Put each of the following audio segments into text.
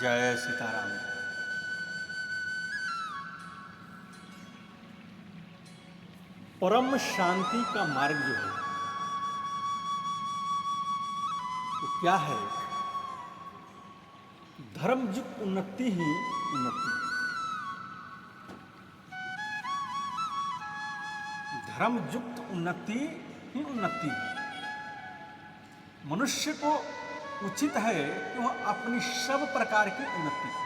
जय सीताराम। परम शांति का मार्ग जो है वो क्या है? धर्मयुक्त उन्नति ही उन्नति है। धर्मयुक्त उन्नति ही उन्नति है। मनुष्य को उचित है कि वह अपनी सब प्रकार की उन्नति करे।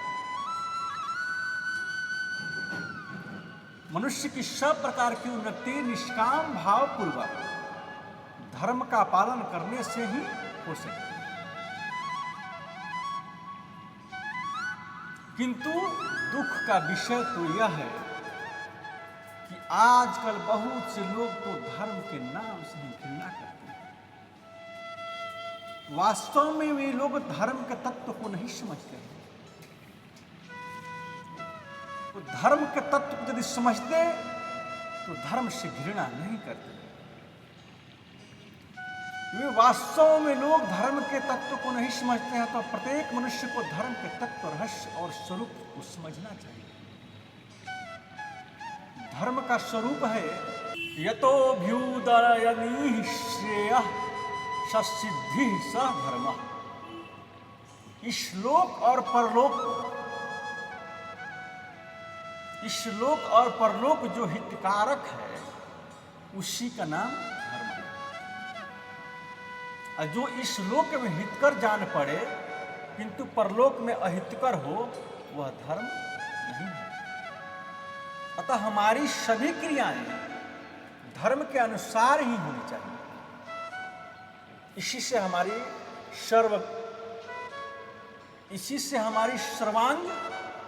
मनुष्य की सब प्रकार की उन्नति निष्काम भाव पूर्वक धर्म का पालन करने से ही हो सकती है। किंतु दुख का विषय तो यह है कि आजकल बहुत से लोग तो धर्म के नाम से ही घृणा करते हैं। वास्तव में वे लोग धर्म के तत्व को नहीं समझते हैं। तो धर्म के तत्व को यदि समझते तो धर्म से घृणा नहीं करते। वे वास्तव में लोग धर्म के तत्व को नहीं समझते हैं। तो प्रत्येक मनुष्य को धर्म के तत्व, रहस्य और स्वरूप को समझना चाहिए। धर्म का स्वरूप है यतोऽभ्युदयनीः श्रेयः ससिद्धिः स धर्मः। इश्लोक और परलोक जो हितकारक है उसी का नाम धर्म है। और जो इस लोक में हितकर जान पड़े किंतु परलोक में अहितकर हो वह धर्म नहीं है। अतः हमारी सभी क्रियाएं धर्म के अनुसार ही होनी चाहिए। इसी से हमारी सर्वांग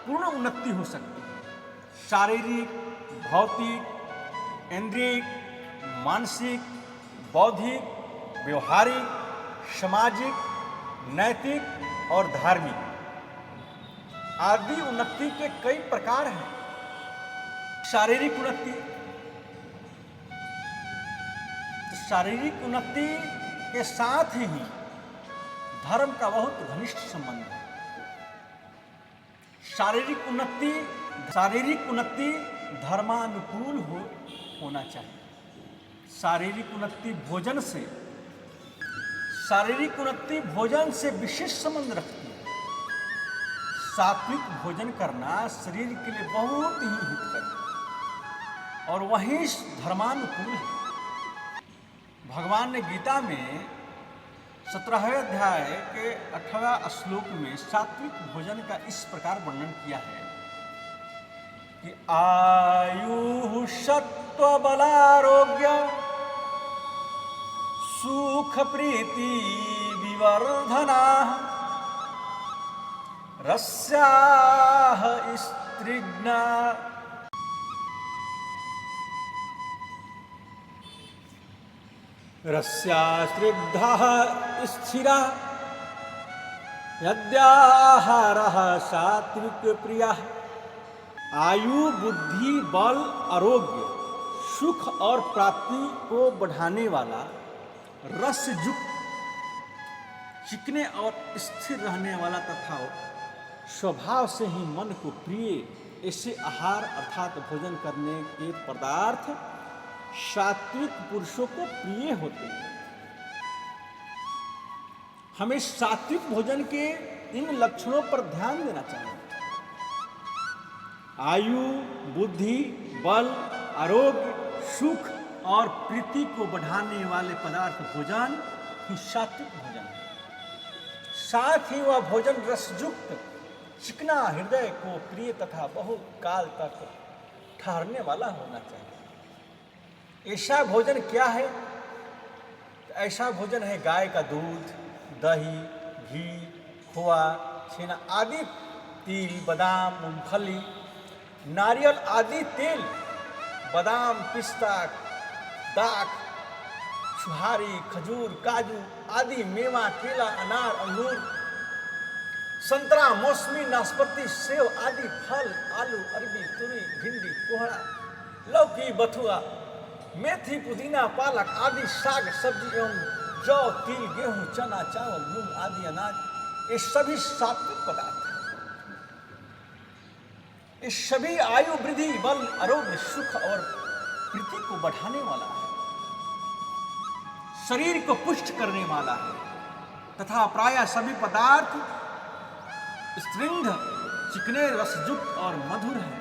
पूर्ण उन्नति हो सकती है। शारीरिक, भौतिक, इंद्रियिक, मानसिक, बौद्धिक, व्यवहारिक, सामाजिक, नैतिक और धार्मिक आदि उन्नति के कई प्रकार हैं। शारीरिक उन्नति, शारीरिक उन्नति के साथ ही धर्म का बहुत घनिष्ठ संबंध है। शारीरिक उन्नति धर्मानुकूल होना चाहिए। शारीरिक उन्नति भोजन से विशेष संबंध रखती है। सात्विक भोजन करना शरीर के लिए बहुत ही हितकर है और वही धर्मानुकूल है। भगवान ने गीता में 17वें अध्याय के 8वें श्लोक में सात्विक भोजन का इस प्रकार वर्णन किया है कि आयु सत्व बलारोग्य सुख प्रीति विवर्धना रस्याः स्त्रिग्ना रस्यास्त्रिग्धः स्थिरा यद्याहारः सात्विक प्रियः। आयु, बुद्धि, बल, आरोग्य, सुख और प्राप्ति को बढ़ाने वाला, रसयुक्त, चिकने और स्थिर रहने वाला तथा स्वभाव से ही मन को प्रिय ऐसे आहार अर्थात भोजन करने के पदार्थ सात्विक पुरुषों को प्रिय होते हैं। हमें सात्विक भोजन के इन लक्षणों पर ध्यान देना चाहिए। आयु, बुद्धि, बल, आरोग्य, सुख और प्रीति को बढ़ाने वाले पदार्थ भोजन ही सात्विक भोजन है। साथ ही वह भोजन रसयुक्त, चिकना, हृदय को प्रिय तथा बहुत काल तक ठहरने वाला होना चाहिए। ऐसा भोजन क्या है? ऐसा भोजन है गाय का दूध, दही, घी, खोआ, छेना आदि, तिल, बादाम, मूंगफली, नारियल आदि तेल, बादाम, पिस्ता, दाख, छुहारी, खजूर, काजू आदि मेवा, केला, अनार, अंगूर, संतरा, मौसमी, नाशपाती, सेव आदि फल, आलू, अरबी, तुरी, भिंडी, कोहड़ा, लौकी, बथुआ, मेथी, पुदीना, पालक आदि साग सब्जी एवं जौ, तिल, गेहूं, चना, चावल, मूंग आदि अनाज ये सभी सात्विक पदार्थ हैं। ये सभी आयु वृद्धि, बल, आरोग्य, सुख और प्रीति को बढ़ाने वाला है, शरीर को पुष्ट करने वाला है तथा प्रायः सभी पदार्थ स्निग्ध, चिकने, रसयुक्त और मधुर है।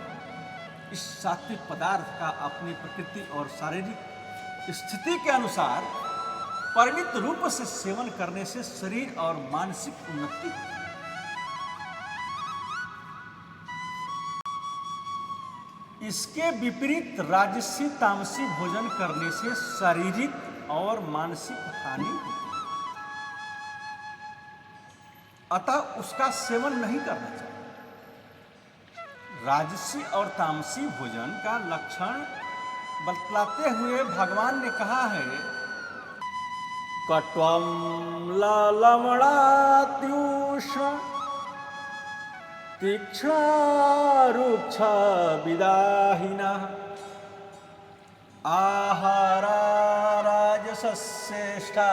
इस सात्विक पदार्थ का अपनी प्रकृति और शारीरिक स्थिति के अनुसार परिमित रूप से सेवन करने से शरीर और मानसिक उन्नति होती है। इसके विपरीत राजसी तामसी भोजन करने से शारीरिक और मानसिक हानि होती है, अतः उसका सेवन नहीं करना चाहिए। राजसी और तामसी भोजन का लक्षण बतलाते हुए भगवान ने कहा है, कट्वं ललमणात्युष्ण तीक्ष्णा रुक्षा विदाहिनः आहारा राजसस्येष्टा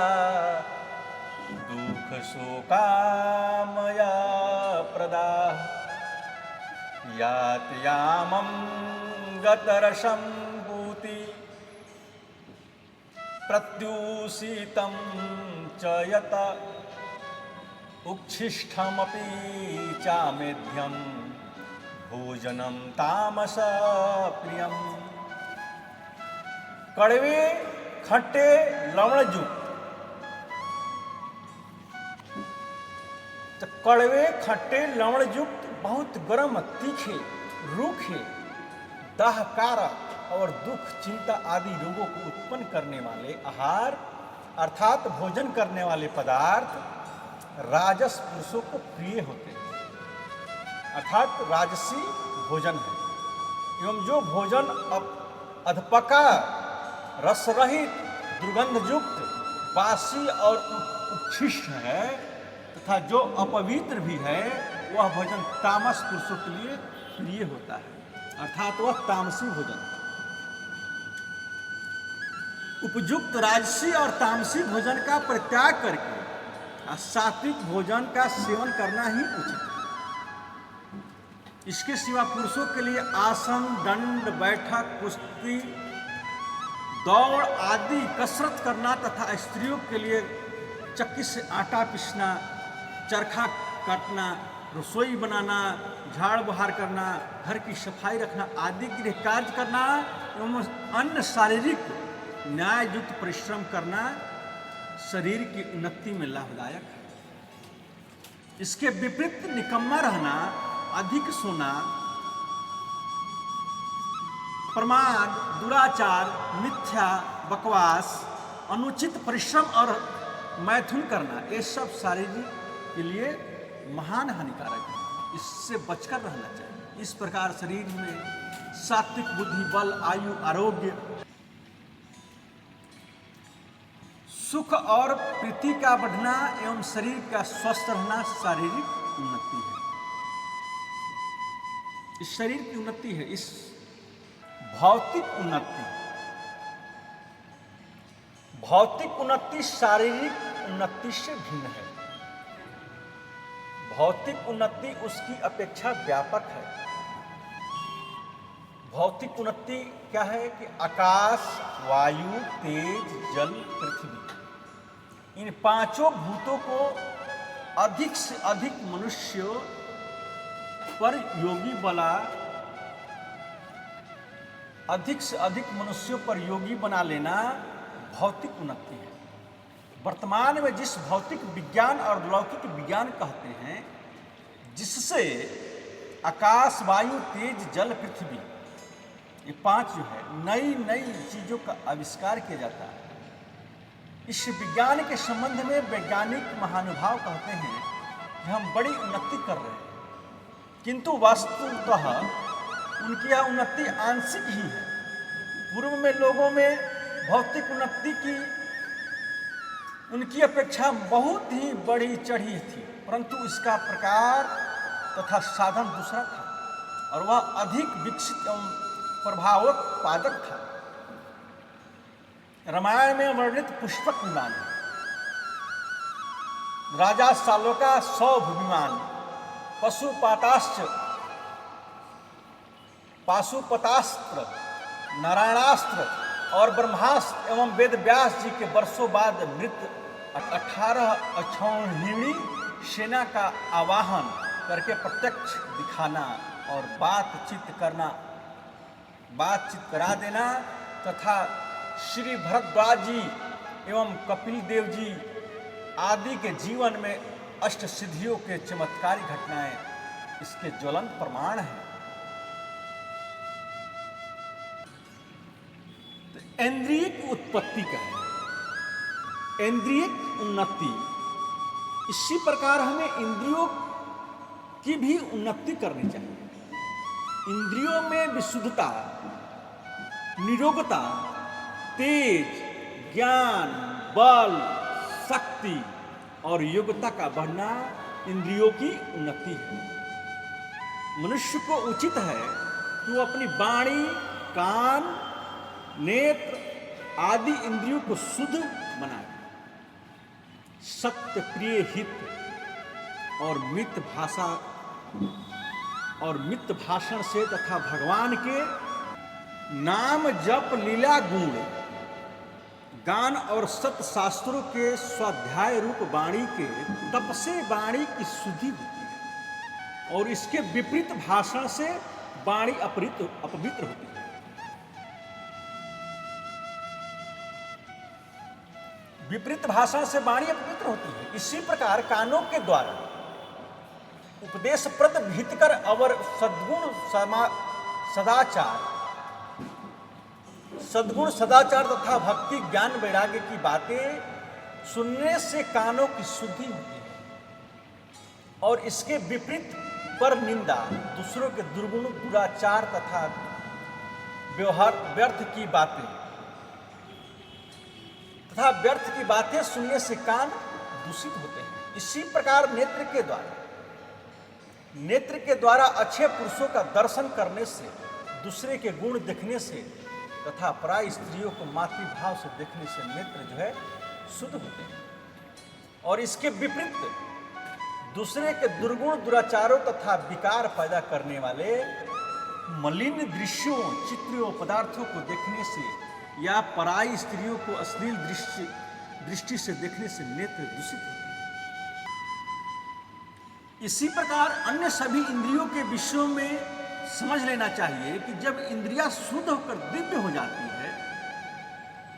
दुःख शोकामया प्रदा याति यामं गतरसं भूति प्रत्यूषितं च यत उच्छिष्टमपि चामेध्यं भोजनं तामस प्रियम्। कड़वे, खट्टे, लवणयुक्त, तो कड़वे, खट्टे, लवणयुक्त, बहुत गर्म, तीखे, रूखे, दाहकारक और दुख, चिंता आदि रोगों को उत्पन्न करने वाले आहार अर्थात भोजन करने वाले पदार्थ राजस पुरुषों को प्रिय होते हैं, अर्थात राजसी भोजन है। एवं जो भोजन अधपका, रसरहित, दुर्गंधयुक्त, बासी और उच्छिष्ट है तथा जो अपवित्र भी है, वह भोजन तामस पुरुषों के लिए प्रिय होता है, अर्थात वह तामसी भोजन। उपयुक्त राजसी और तामसी भोजन का परित्याग करके सात्विक भोजन का सेवन करना ही उचित है। इसके सिवा पुरुषों के लिए आसन, दंड बैठक, कुश्ती, दौड़ आदि कसरत करना तथा स्त्रियों के लिए चक्की से आटा पीसना, चरखा काटना, रसोई बनाना, झाड़ बहार करना, घर की सफाई रखना आदि गृह कार्य करना एवं अन्य शारीरिक न्याययुक्त परिश्रम करना शरीर की उन्नति में लाभदायक है। इसके विपरीत निकम्मा रहना, अधिक सोना, प्रमाद, दुराचार, मिथ्या बकवास, अनुचित परिश्रम और मैथुन करना, ये सब शारीरिक के लिए महान हानिकारक है। इससे बचकर रहना चाहिए। इस प्रकार शरीर में सात्विक बुद्धि, बल, आयु, आरोग्य, सुख और प्रीति का बढ़ना एवं शरीर का स्वस्थ रहना शारीरिक उन्नति है। इस शरीर की उन्नति है, इस भौतिक उन्नति। भौतिक उन्नति शारीरिक उन्नति से भिन्न है। भौतिक उन्नति उसकी अपेक्षा व्यापक है। भौतिक उन्नति क्या है कि आकाश, वायु, तेज, जल, पृथ्वी, इन पांचों भूतों को अधिक से अधिक मनुष्यों पर योगी बना, अधिक से अधिक मनुष्यों पर योगी बना लेना भौतिक उन्नति है। वर्तमान में जिस भौतिक विज्ञान और लौकिक विज्ञान कहते हैं, जिससे आकाश, वायु, तेज, जल, पृथ्वी, ये पांच जो है नई नई चीजों का आविष्कार किया जाता है। इस विज्ञान के संबंध में वैज्ञानिक महानुभाव कहते हैं कि हम बड़ी उन्नति कर रहे हैं, किंतु वास्तवतः उनकी यह उन्नति आंशिक ही है। पूर्व में लोगों में भौतिक उन्नति की उनकी अपेक्षा बहुत ही बढ़ी चढ़ी थी, परंतु इसका प्रकार तथा साधन दूसरा था और वह अधिक विकसित एवं प्रभावोत्पादक था। रामायण में वर्णित पुष्पक विमान, राजा सालों का सौभ विमान, पशुपाताश्च पाशुपतास्त्र, नारायणास्त्र और ब्रह्मास्त्र एवं वेद व्यास जी के वर्षों बाद मृत 18 अक्षौहिणी सेना का आवाहन करके प्रत्यक्ष दिखाना और बातचीत करा देना तथा श्री भरद्वाज जी एवं कपिल देव जी आदि के जीवन में अष्ट सिद्धियों के चमत्कारी घटनाएं इसके ज्वलंत प्रमाण हैं। तो इंद्रिय की उत्पत्ति का है, इंद्रिय उन्नति। इसी प्रकार हमें इंद्रियों की भी उन्नति करनी चाहिए। इंद्रियों में विशुद्धता, निरोगता, तेज, ज्ञान, बल, शक्ति और योग्यता का बढ़ना इंद्रियों की उन्नति है। मनुष्य को उचित है कि वो अपनी वाणी, कान, नेत्र आदि इंद्रियों को शुद्ध बनाए। सत्य, प्रिय, हित और मित भाषण से तथा भगवान के नाम, जप, लीला, गुण गान और सत्य शास्त्रों के स्वाध्याय रूप वाणी के तप से वाणी की शुद्धि होती है और इसके विपरीत भाषण से वाणी अपवित्र होती है। विपरीत भाषण से वाणी अपवित्र होती है। इसी प्रकार कानों के द्वारा उपदेशप्रद भीतकर और सद्गुण सदाचार तथा भक्ति, ज्ञान, वैराग्य की बातें सुनने से कानों की शुद्धि होती है और इसके विपरीत पर निंदा, दूसरों के दुर्गुण, दुराचार तथा व्यवहार, व्यर्थ की बातें सुनने से कान दूषित होते हैं। इसी प्रकार नेत्र के द्वारा अच्छे पुरुषों का दर्शन करने से, दूसरे के गुण देखने से तथा पराई स्त्रियों को मातृभाव से देखने से नेत्र शुद्ध होते हैं और इसके विपरीत दूसरे के दुर्गुण, दुराचारों तथा विकार पैदा करने वाले मलिन दृश्यों, चित्रों, पदार्थों को देखने से या पराई स्त्रियों को अश्लील दृष्टि से देखने से नेत्र दूषित होते हैं। इसी प्रकार अन्य सभी इंद्रियों के विषयों में समझ लेना चाहिए कि जब इंद्रियां शुद्ध होकर दिव्य हो जाती है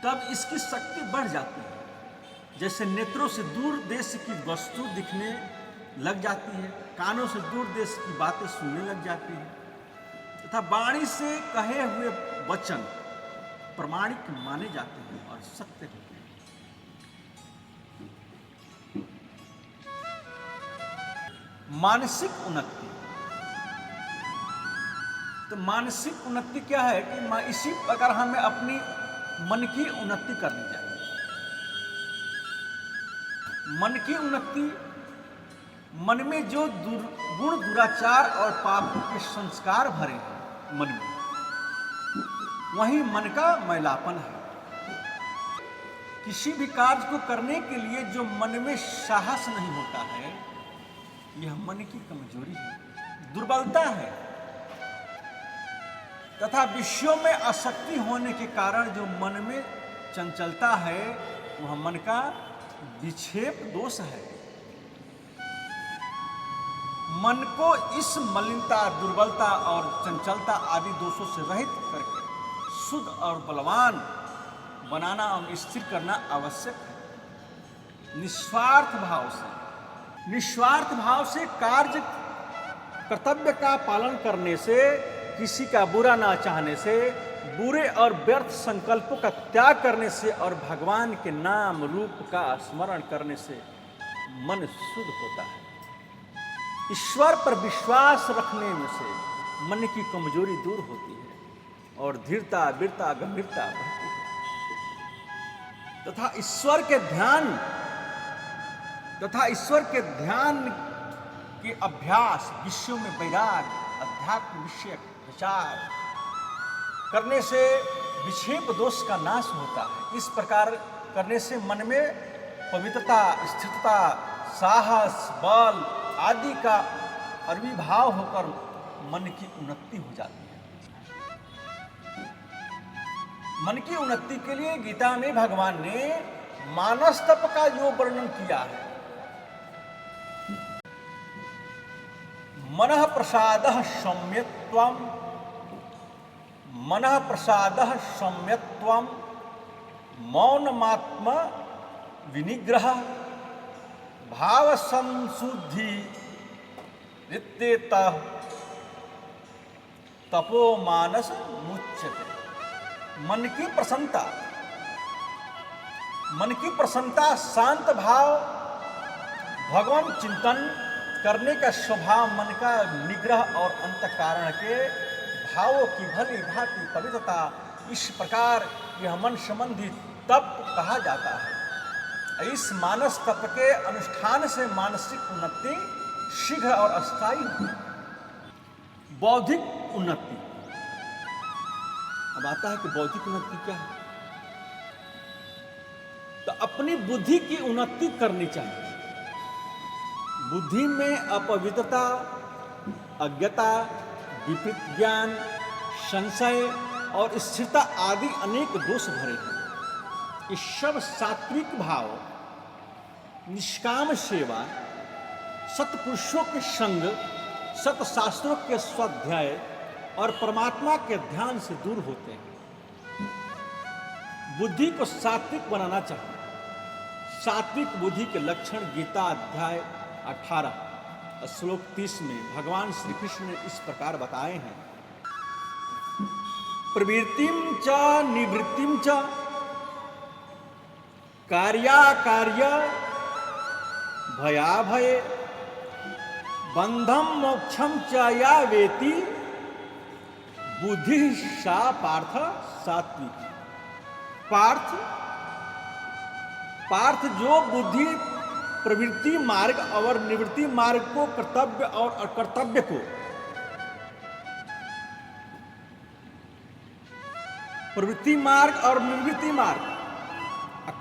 तब इसकी शक्ति बढ़ जाती है। जैसे नेत्रों से दूर देश की वस्तु दिखने लग जाती है, कानों से दूर देश की बातें सुनने लग जाती है तथा वाणी से कहे हुए वचन प्रमाणिक माने जाते हैं और सत्य होते हैं। मानसिक उन्नति। तो मानसिक उन्नति क्या है कि इसी प्रकार हमें अपनी मन की उन्नति करनी चाहिए। मन की उन्नति, मन में जो गुण, दुराचार और पापों के संस्कार भरे हैं मन में, वही मन का मैलापन है। किसी भी कार्य को करने के लिए जो मन में साहस नहीं होता है, यह मन की कमजोरी है, दुर्बलता है तथा विषयों में आसक्ति होने के कारण जो मन में चंचलता है वह मन का विक्षेप दोष है। मन को इस मलिनता, दुर्बलता और चंचलता आदि दोषों से रहित करके शुद्ध और बलवान बनाना और स्थिर करना आवश्यक है। निस्वार्थ भाव से कार्य कर्तव्य का पालन करने से, किसी का बुरा ना चाहने से, बुरे और व्यर्थ संकल्पों का त्याग करने से और भगवान के नाम रूप का स्मरण करने से मन शुद्ध होता है। ईश्वर पर विश्वास रखने में से मन की कमजोरी दूर होती है और धीरता, वीरता, गंभीरता बढ़ती है तथा ईश्वर के ध्यान के अभ्यास, विषयों में वैराग्य, अध्यात्म विषयक विचार करने से विक्षेप दोष का नाश होता है। इस प्रकार करने से मन में पवित्रता, स्थिरता, साहस, बल आदि का आविर्भाव होकर मन की उन्नति हो जाती है। मन की उन्नति के लिए गीता में भगवान ने मानस तप का जो वर्णन किया है, मनः प्रसादः सम्यक्त्वम्, मनः प्रसादः सम्यक्त्वम्, मौनमात्म विनिग्रह, भाव संशुद्धि रित्येतः तपो मानस मुच्यते। मन की प्रसन्नता, मन की प्रसन्नता, शांत भाव, भगवान चिंतन करने का स्वभाव, मन का निग्रह और अंतःकरण के भावों की भली भांति पवित्रता, इस प्रकार यह मन संबंधी तप कहा जाता है। इस मानस तप के अनुष्ठान से मानसिक उन्नति शीघ्र और अस्थायी होती है। बौद्धिक उन्नति, अब आता है कि बौद्धिक उन्नति क्या है। तो अपनी बुद्धि की उन्नति करनी चाहिए। बुद्धि में अपवित्रता, अज्ञता, विपरीत ज्ञान, संशय और स्थिरता आदि अनेक दोष भरे हैं। इस सब सात्विक भाव, निष्काम सेवा, सत्पुरुषों के संग, सत्शास्त्रों के स्वाध्याय और परमात्मा के ध्यान से दूर होते हैं। बुद्धि को सात्विक बनाना चाहिए। सात्विक बुद्धि के लक्षण गीता अध्याय 18 श्लोक 30 में भगवान श्री कृष्ण ने इस प्रकार बताए हैं। प्रवृत्तिम च निवृत्तिम च कार्याकार्य भयाभये बंधम मोक्षम च या वेति बुद्धि सा पार्थ सात्विक। पार्थ जो बुद्धि प्रवृत्ति मार्ग और निवृत्ति मार्ग को, कर्तव्य और अकर्तव्य को, प्रवृत्ति मार्ग और निवृत्ति मार्ग,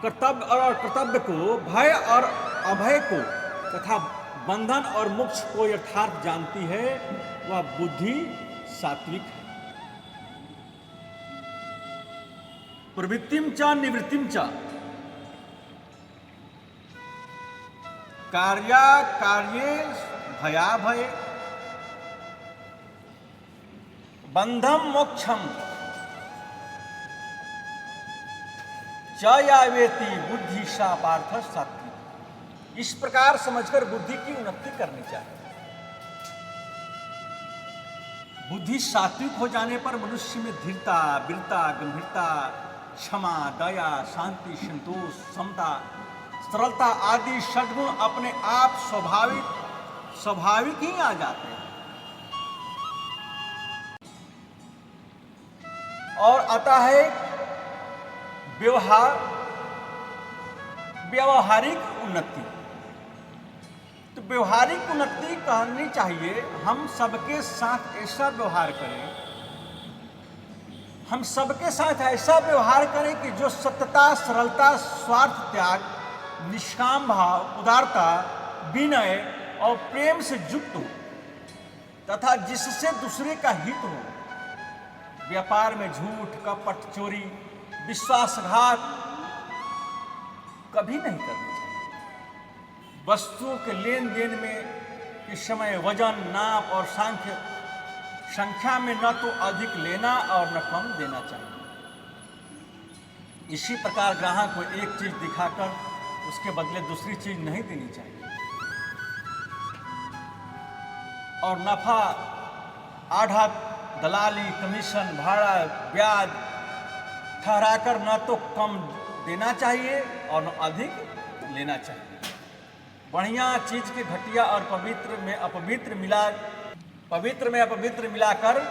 कर्तव्य और अकर्तव्य को, भय और अभय को तथा बंधन और मोक्ष को यथार्थ जानती है, वह बुद्धि सात्विक है। प्रवृत्तिम च निवृत्तिम च कार्ये भयाभये बंधम मोक्षम च या वेति बुद्धि सा पार्थ सात्विक। इस प्रकार समझकर बुद्धि की उन्नति करनी चाहिए। बुद्धि सात्विक हो जाने पर मनुष्य में धीरता, वीरता, गंभीरता, क्षमा, दया, शांति, संतोष, समता, सरलता आदि सद्गुण अपने आप स्वाभाविक ही आ जाते हैं। और आता है व्यवहारिक उन्नति। तो व्यवहारिक उन्नति करनी चाहिए। हम सबके साथ ऐसा व्यवहार करें, हम सबके साथ ऐसा व्यवहार करें कि जो सत्यता, सरलता, स्वार्थ त्याग, निष्काम भाव, उदारता, विनय और प्रेम से युक्त हो तथा जिससे दूसरे का हित हो। व्यापार में झूठ, कपट, चोरी, विश्वासघात कभी नहीं करनी चाहिए। वस्तुओं के लेन देन में इस समय वजन, नाप और संख्या में न तो अधिक लेना और न कम देना चाहिए। इसी प्रकार ग्राहक को एक चीज दिखाकर उसके बदले दूसरी चीज नहीं देनी चाहिए। और नफा, आढ़त, दलाली, कमीशन, भाड़ा, ब्याज ठहराकर न तो कम देना चाहिए और न अधिक लेना चाहिए। बढ़िया चीज के घटिया और पवित्र में अपवित्र मिलाकर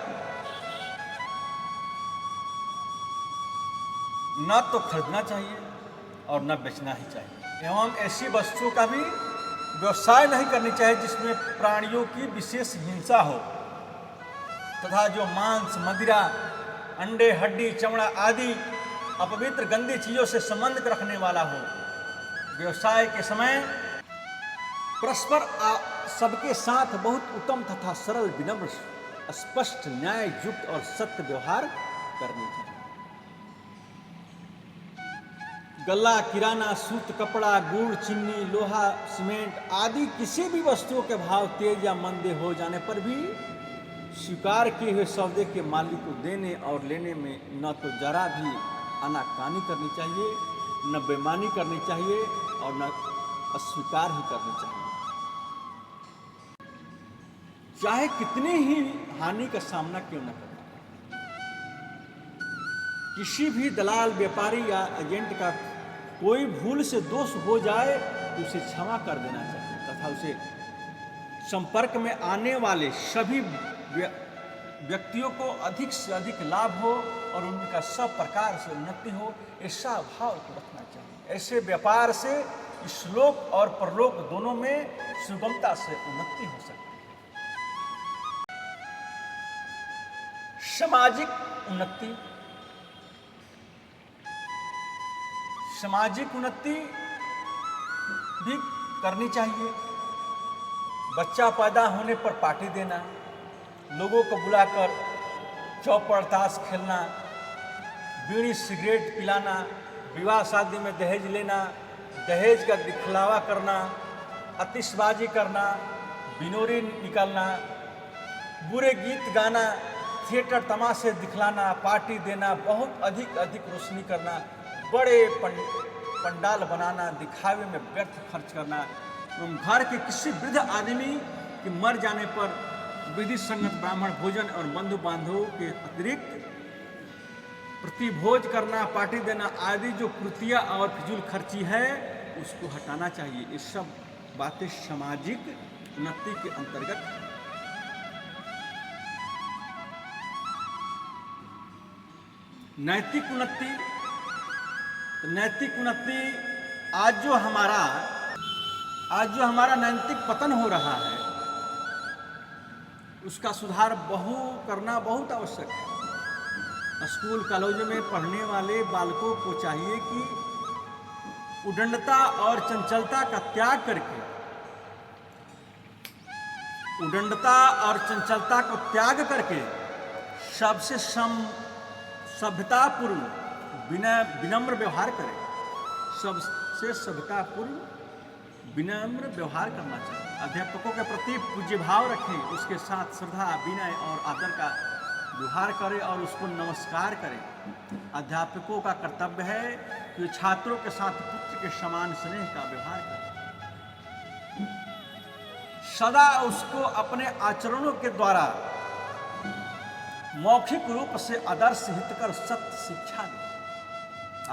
न तो खरीदना चाहिए और न बेचना ही चाहिए। एवं ऐसी वस्तुओं का भी व्यवसाय नहीं करनी चाहिए जिसमें प्राणियों की विशेष हिंसा हो तथा जो मांस, मदिरा, अंडे, हड्डी, चमड़ा आदि अपवित्र गंदी चीजों से संबंध रखने वाला हो। व्यवसाय के समय परस्पर सबके साथ बहुत उत्तम तथा सरल, विनम्र, स्पष्ट, न्याय युक्त और सत्य व्यवहार करनी चाहिए। गल्ला, किराना, सूत, कपड़ा, गुड़, चीनी, लोहा, सीमेंट आदि किसी भी वस्तुओं के भाव तेज या मंदे हो जाने पर भी स्वीकार किए हुए सौदे के मालिक को देने और लेने में न तो जरा भी आनाकानी करनी चाहिए, न बेईमानी करनी चाहिए और न अस्वीकार ही करनी चाहिए। चाहे कितनी ही हानि का सामना क्यों न करना, किसी भी दलाल, व्यापारी या एजेंट का कोई भूल से दोष हो जाए तो उसे क्षमा कर देना चाहिए तथा उसे संपर्क में आने वाले सभी व्यक्तियों को अधिक से अधिक लाभ हो और उनका सब प्रकार से उन्नति हो, ऐसा भाव को रखना चाहिए। ऐसे व्यापार से इहलोक और परलोक दोनों में सुगमता से उन्नति हो सकती है। सामाजिक उन्नति, सामाजिक उन्नति भी करनी चाहिए। बच्चा पैदा होने पर पार्टी देना, लोगों को बुलाकर चौपड़ ताश खेलना, बीड़ी सिगरेट पिलाना, विवाह शादी में दहेज लेना, दहेज का दिखलावा करना, आतिशबाजी करना, बिनोरी निकालना, बुरे गीत गाना, थिएटर तमाशे दिखलाना, पार्टी देना, बहुत अधिक रोशनी करना, बड़े पंडाल बनाना, दिखावे में व्यर्थ खर्च करना, घर के किसी वृद्ध आदमी के मर जाने पर विधि संगत ब्राह्मण भोजन और बंधु बांधवों के अतिरिक्त प्रतिभोज करना, पार्टी देना आदि जो कृतियाँ और फिजूल खर्ची है उसको हटाना चाहिए। ये सब बातें सामाजिक उन्नति के अंतर्गत है। नैतिक उन्नति, नैतिक उन्नति आज जो हमारा नैतिक पतन हो रहा है उसका सुधार करना बहुत आवश्यक है। स्कूल कॉलेजों में पढ़ने वाले बालकों को चाहिए कि उद्दंडता और चंचलता का त्याग करके, उद्दंडता और चंचलता को त्याग करके सबसे सभ्यतापूर्ण विनम्र व्यवहार करें। सबसे सभ्यतापूर्ण विनम्र व्यवहार करना चाहिए। अध्यापकों के प्रति पूज्य भाव रखें, उसके साथ श्रद्धा, विनय और आदर का व्यवहार करें और उसको नमस्कार करें। अध्यापकों का कर्तव्य है कि छात्रों के साथ पुत्र के समान स्नेह का व्यवहार करें। सदा उसको अपने आचरणों के द्वारा मौखिक रूप से आदर्श हितकर सत्य शिक्षा दें।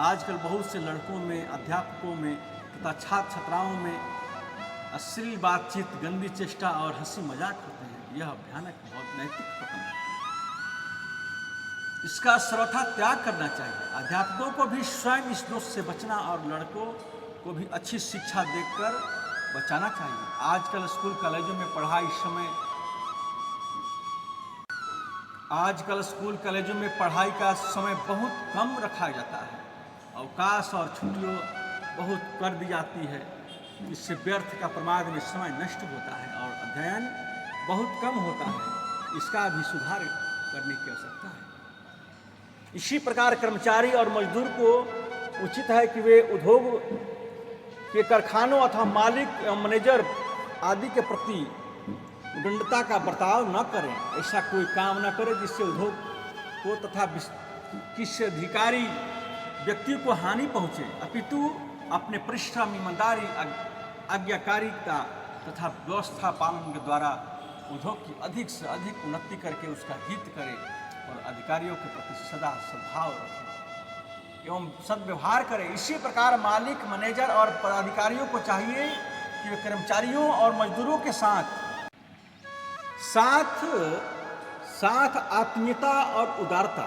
आजकल बहुत से लड़कों में, अध्यापकों में तथा छात्र छात्राओं में अश्लील बातचीत, गंदी चेष्टा और हंसी मजाक होते हैं। यह भयानक, बहुत नैतिक पतन है। इसका सर्वथा त्याग करना चाहिए। अध्यापकों को भी स्वयं इस दोष से बचना और लड़कों को भी अच्छी शिक्षा देकर बचाना चाहिए। आजकल स्कूल कॉलेजों में पढ़ाई का समय बहुत कम रखा जाता है। अवकाश और छुट्टियों बहुत कर दी जाती है। इससे व्यर्थ का प्रमाद में समय नष्ट होता है और अध्ययन बहुत कम होता है। इसका भी सुधार करने की आवश्यकता है। इसी प्रकार कर्मचारी और मजदूर को उचित है कि वे उद्योग के कारखानों अथवा मालिक एवं मैनेजर आदि के प्रति उद्दंडता का बर्ताव न करें। ऐसा कोई काम न करें जिससे उद्योग को तथा किसी अधिकारी व्यक्ति को हानि पहुँचे, अपितु अपने परिश्रम, ईमानदारी, आज्ञाकारिता तथा व्यवस्था पालन के द्वारा उद्योग की अधिक से अधिक उन्नति करके उसका हित करे और अधिकारियों के प्रति सदा सद्भाव रखें एवं सद्व्यवहार करें। इसी प्रकार मालिक, मैनेजर और पदाधिकारियों को चाहिए कि वे कर्मचारियों और मजदूरों के साथ आत्मीयता और उदारता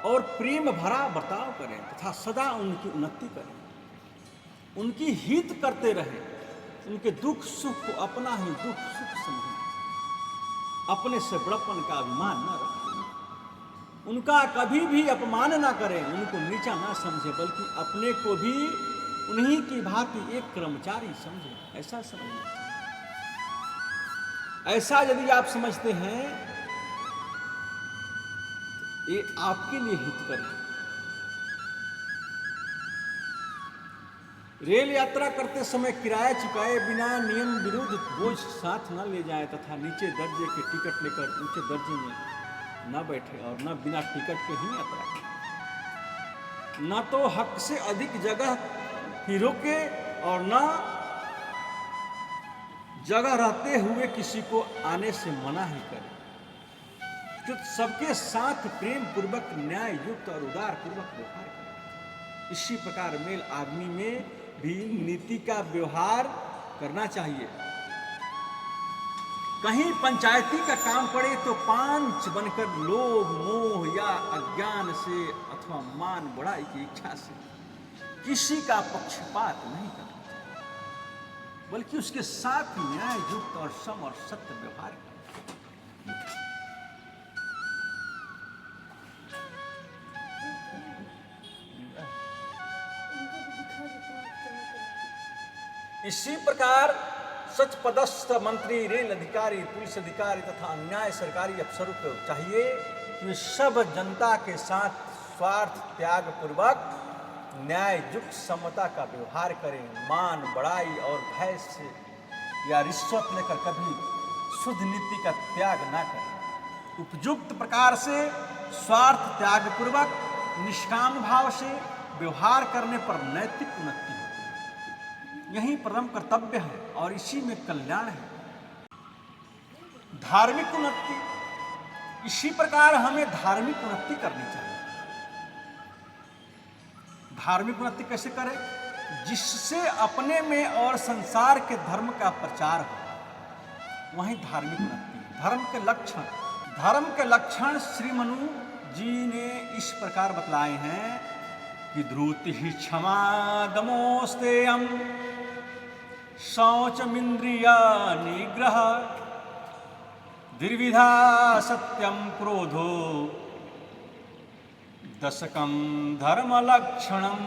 और प्रेम भरा बर्ताव करें तथा सदा उनकी उन्नति करें, उनकी हित करते रहें, उनके दुख सुख को अपना ही दुख सुख समझें, अपने से बड़प्पन का अभिमान न रखें, उनका कभी भी अपमान न करें, उनको नीचा न समझें, बल्कि अपने को भी उन्हीं की भांति एक कर्मचारी समझें। ऐसा समझना चाहिए। ऐसा यदि आप समझते हैं ये आपके लिए हितकर है। रेल यात्रा करते समय किराया चुकाए बिना नियम विरुद्ध बोझ साथ न ले जाए तथा नीचे दर्जे के टिकट लेकर ऊंचे दर्जे में न बैठे और न बिना टिकट के ही यात्रा करें। न तो हक से अधिक जगह ही रोके और न जगह रहते हुए किसी को आने से मना ही करे। जो सबके साथ प्रेम पूर्वक न्याय युक्त और उदार पूर्वक व्यवहार करे। इसी प्रकार मेल आदमी में भी नीति का व्यवहार करना चाहिए। कहीं पंचायती का काम पड़े तो पांच बनकर लोभ मोह या अज्ञान से अथवा मान बढ़ाई की इच्छा से किसी का पक्षपात नहीं करना चाहिए, बल्कि उसके साथ न्याय युक्त और सम और सत्य व्यवहार करना। इसी प्रकार सच पदस्थ मंत्री, रेल अधिकारी, पुलिस अधिकारी तथा अन्य सरकारी अफसरों को चाहिए कि वे सब जनता के साथ स्वार्थ त्याग पूर्वक न्याय युक्त समता का व्यवहार करें। मान बढ़ाई और भय से या रिश्वत लेकर कभी शुद्ध नीति का त्याग ना करें। उपयुक्त प्रकार से स्वार्थ त्याग पूर्वक निष्काम भाव से व्यवहार करने पर नैतिक उन्नति होती है। यही परम कर्तव्य है और इसी में कल्याण है। धार्मिक उन्नति, इसी प्रकार हमें धार्मिक उन्नति करनी चाहिए। धार्मिक उन्नति कैसे करें? जिससे अपने में और संसार के धर्म का प्रचार हो, वही धार्मिक उन्नति। धर्म के लक्षण श्री मनु जी ने इस प्रकार बतलाए हैं कि धृति ही क्षमा दमोस्तेयम शौचमिंद्रिया निग्रह द्विविधा सत्यम क्रोधो दशकम धर्म लक्षणम।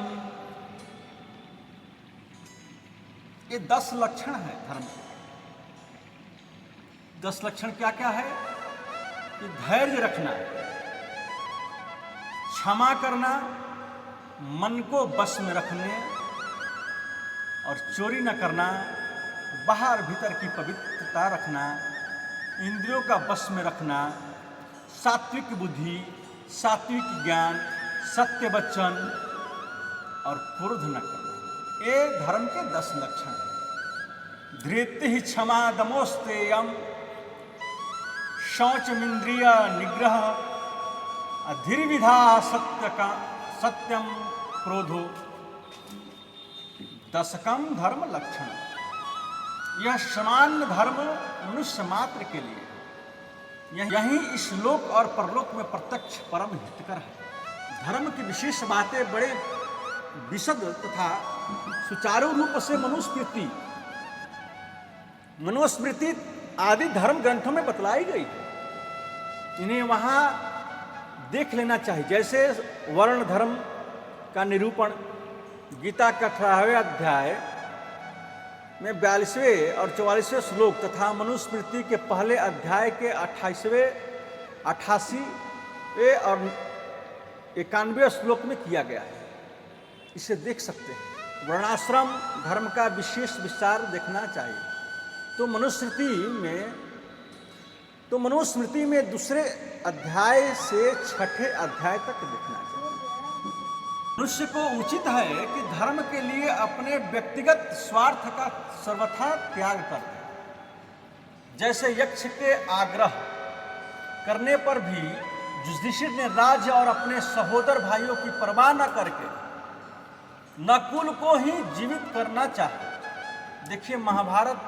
ये 10 लक्षण है धर्म के। 10 लक्षण क्या क्या है? कि धैर्य रखना, क्षमा करना, मन को बस में रखने और चोरी न करना, बाहर भीतर की पवित्रता रखना, इंद्रियों का बस में रखना, सात्विक बुद्धि, सात्विक ज्ञान, सत्य वचन और क्रोध न करना। ये धर्म के 10 लक्षण हैं। धृति ही क्षमा दमोस्तेयम शौचमिंद्रिय निग्रह अधीर्विधा सत्यम क्रोधो दशकम धर्म लक्षण। यह सामान्य धर्म मनुष्य मात्र के लिए, यही इस लोक और परलोक में प्रत्यक्ष परम हितकर है। धर्म की विशेष बातें बड़े विशद तथा सुचारू रूप से मनुस्मृति आदि धर्म ग्रंथों में बतलाई गई है। इन्हें वहाँ देख लेना चाहिए। जैसे वर्ण धर्म का निरूपण गीता का 18वें अध्याय में 42वें और 44वें श्लोक तथा मनुस्मृति के पहले अध्याय के 88वें और 91वें श्लोक में किया गया है। इसे देख सकते हैं। वर्णाश्रम धर्म का विशेष विस्तार देखना चाहिए। तो मनुस्मृति में दूसरे अध्याय से 6ठे अध्याय तक देखना चाहिए। मनुष्य को उचित है कि धर्म के लिए अपने व्यक्तिगत स्वार्थ का सर्वथा त्याग कर दे। जैसे यक्ष के आग्रह करने पर भी युधिष्ठिर ने राज्य और अपने सहोदर भाइयों की परवाह न करके नकुल को ही जीवित करना चाहा। देखिए महाभारत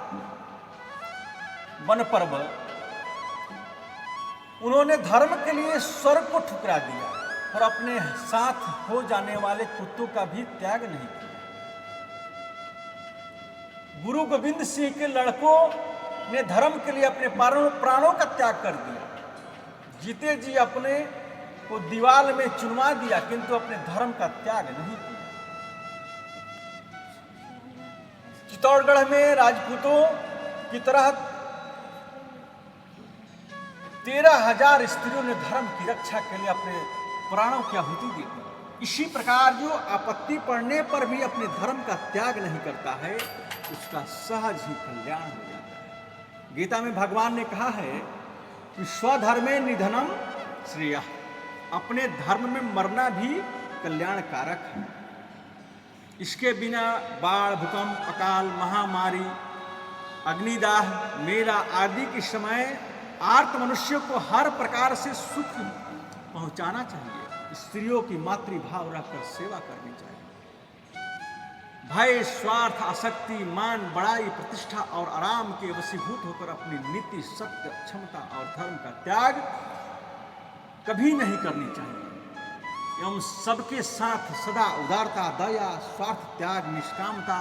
वन पर्व, उन्होंने धर्म के लिए स्वर्ग को ठुकरा दिया और अपने साथ हो जाने वाले कुत्तों का भी त्याग नहीं किया। गुरु गोविंद सिंह के लड़कों ने धर्म के लिए अपने प्राणों का त्याग कर दिया। जीते जी अपने को दीवार में चुनवा दिया, किंतु अपने धर्म का त्याग नहीं किया। चित्तौड़गढ़ में राजपूतों की तरह 13,000 स्त्रियों ने धर्म की रक्षा के लिए अपने प्राणों की आहुति दे दी। इसी प्रकार जो आपत्ति पड़ने पर भी अपने धर्म का त्याग नहीं करता है, उसका सहज ही कल्याण हो जाता है। गीता में भगवान ने कहा है कि स्वधर्मे निधनम श्रेयः, अपने धर्म में मरना भी कल्याणकारक है। इसके बिना बाढ़, भूकंप, अकाल, महामारी, अग्निदाह, मेला आदि के समय आर्त मनुष्य को हर प्रकार से सुख पहुंचाना चाहिए। स्त्रियों की मातृभाव रखकर सेवा करनी चाहिए। भय, स्वार्थ, आसक्ति, मान, बड़ाई, प्रतिष्ठा और आराम के वशीभूत होकर अपनी नीति, सत्य, क्षमता और धर्म का त्याग कभी नहीं करनी चाहिए एवं सबके साथ सदा उदारता, दया, स्वार्थ त्याग, निष्कामता,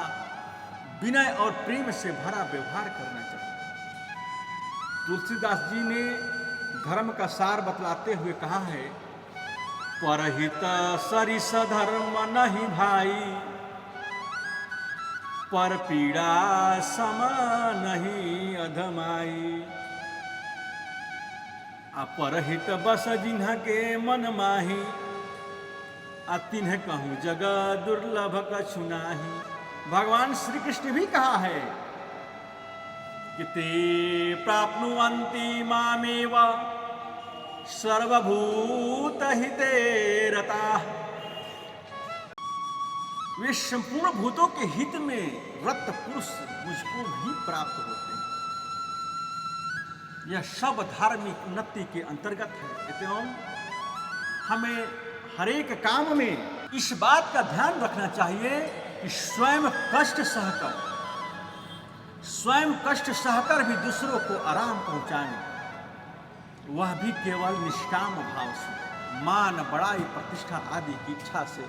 विनय और प्रेम से भरा व्यवहार करना चाहिए। तुलसीदास जी ने धर्म का सार बतलाते हुए कहा है, परहित सरिस धर्म नहीं भाई, पर पीड़ा सम नहीं अधमाई। अपरहित बस जिन्ह के मन माही, तिन्ह कहूँ जग दुर्लभ कछु नाही। भगवान श्री कृष्ण भी कहा है कि ते प्राप्नुवन्ति मामेव सर्वभूत हिते रताः, वे संपूर्ण भूतों के हित में रत पुरुष मुझको ही प्राप्त होते हैं। यह सब धार्मिक उन्नति के अंतर्गत है। एवं हमें हरेक काम में इस बात का ध्यान रखना चाहिए कि स्वयं कष्ट सहकर भी दूसरों को आराम पहुंचाएं, वह भी केवल निष्काम भाव से, मान, बड़ाई, प्रतिष्ठा आदि की इच्छा से,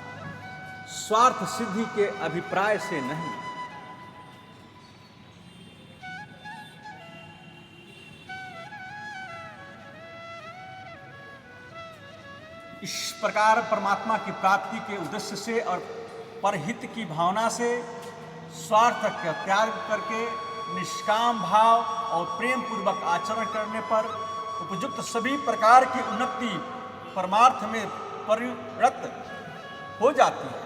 स्वार्थ सिद्धि के अभिप्राय से नहीं। इस प्रकार परमात्मा की प्राप्ति के उद्देश्य से और परहित की भावना से स्वार्थ का त्याग करके निष्काम भाव और प्रेम पूर्वक आचरण करने पर उपयुक्त सभी प्रकार की उन्नति परमार्थ में परिणत हो जाती है,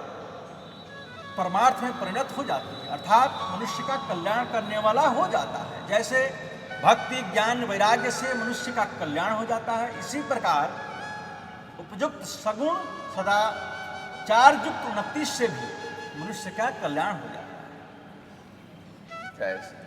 परमार्थ में परिणत हो जाती है, अर्थात मनुष्य का कल्याण करने वाला हो जाता है। जैसे भक्ति, ज्ञान, वैराग्य से मनुष्य का कल्याण हो जाता है, इसी प्रकार उपयुक्त सगुण सदाचार युक्त उन्नति से भी मनुष्य का कल्याण हो जाता है। जय श्री